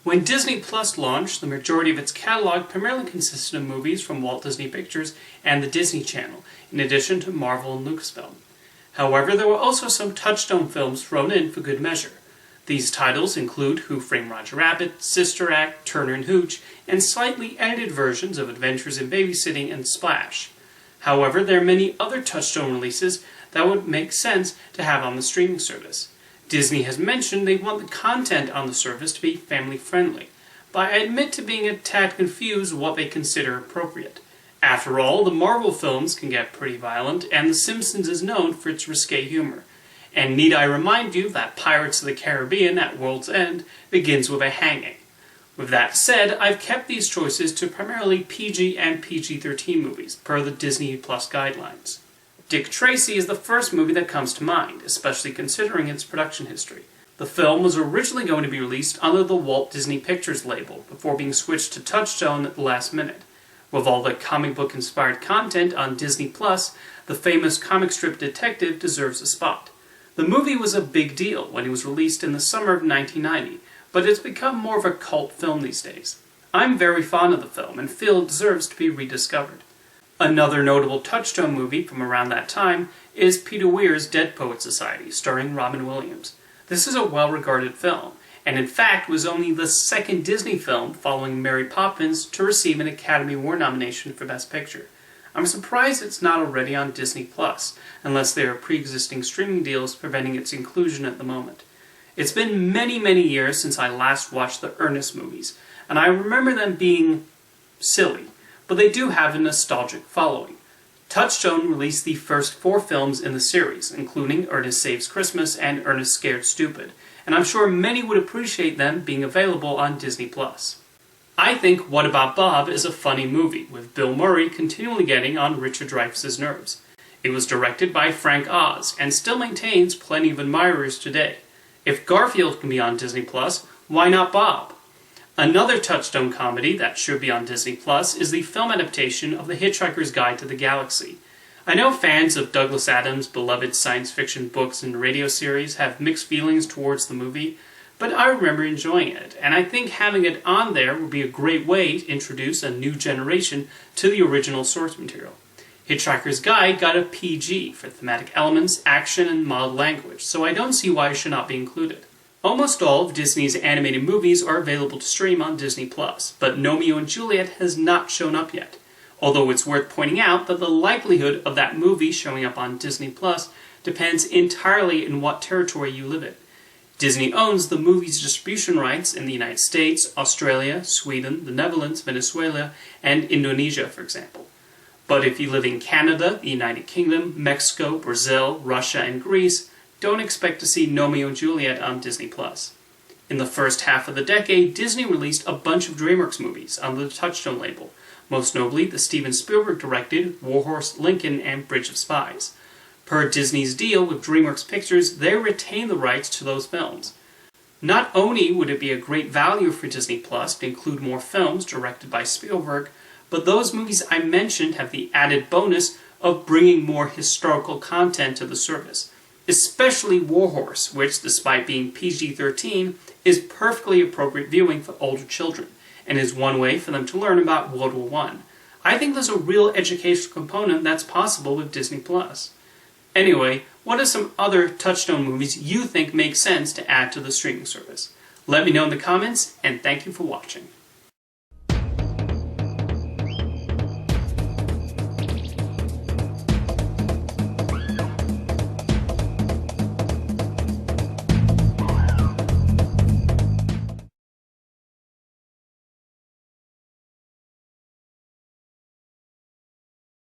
When Disney Plus launched, the majority of its catalog primarily consisted of movies from Walt Disney Pictures and the Disney Channel, in addition to Marvel and Lucasfilm. However, there were also some Touchstone films thrown in for good measure. These titles include Who Framed Roger Rabbit, Sister Act, Turner and Hooch, and slightly edited versions of Adventures in Babysitting and Splash. However, there are many other Touchstone releases that would make sense to have on the streaming service. Disney has mentioned they want the content on the service to be family-friendly, but I admit to being a tad confused what they consider appropriate. After all, the Marvel films can get pretty violent, and The Simpsons is known for its risque humor. And need I remind you that Pirates of the Caribbean at World's End begins with a hanging. With that said, I've kept these choices to primarily PG and PG-13 movies, per the Disney Plus guidelines. Dick Tracy is the first movie that comes to mind, especially considering its production history. The film was originally going to be released under the Walt Disney Pictures label, before being switched to Touchstone at the last minute. With all the comic book-inspired content on Disney Plus, the famous comic strip detective deserves a spot. The movie was a big deal when it was released in the summer of 1990, but it's become more of a cult film these days. I'm very fond of the film and feel it deserves to be rediscovered. Another notable Touchstone movie from around that time is Peter Weir's Dead Poets Society, starring Robin Williams. This is a well-regarded film, and in fact was only the second Disney film following Mary Poppins to receive an Academy Award nomination for Best Picture. I'm surprised it's not already on Disney Plus, unless there are pre-existing streaming deals preventing its inclusion at the moment. It's been many, many years since I last watched the Ernest movies, and I remember them being silly, but they do have a nostalgic following. Touchstone released the first 4 films in the series, including Ernest Saves Christmas and Ernest Scared Stupid, and I'm sure many would appreciate them being available on Disney+. I think What About Bob is a funny movie, with Bill Murray continually getting on Richard Dreyfuss's nerves. It was directed by Frank Oz, and still maintains plenty of admirers today. If Garfield can be on Disney+, why not Bob? Another Touchstone comedy that should be on Disney Plus is the film adaptation of The Hitchhiker's Guide to the Galaxy. I know fans of Douglas Adams' beloved science fiction books and radio series have mixed feelings towards the movie, but I remember enjoying it, and I think having it on there would be a great way to introduce a new generation to the original source material. Hitchhiker's Guide got a PG for thematic elements, action, and mild language, so I don't see why it should not be included. Almost all of Disney's animated movies are available to stream on Disney+, but Romeo and Juliet has not shown up yet. Although it's worth pointing out that the likelihood of that movie showing up on Disney Plus depends entirely in what territory you live in. Disney owns the movie's distribution rights in the United States, Australia, Sweden, the Netherlands, Venezuela, and Indonesia, for example. But if you live in Canada, the United Kingdom, Mexico, Brazil, Russia, and Greece, don't expect to see Romeo and Juliet on Disney+. In the first half of the decade, Disney released a bunch of DreamWorks movies under the Touchstone label, most notably the Steven Spielberg-directed Warhorse, Lincoln, and Bridge of Spies. Per Disney's deal with DreamWorks Pictures, they retain the rights to those films. Not only would it be a great value for Disney Plus to include more films directed by Spielberg, but those movies I mentioned have the added bonus of bringing more historical content to the service. Especially Warhorse, which, despite being PG-13, is perfectly appropriate viewing for older children, and is one way for them to learn about World War I. I think there's a real educational component that's possible with Disney+. Anyway, what are some other Touchstone movies you think make sense to add to the streaming service? Let me know in the comments, and thank you for watching.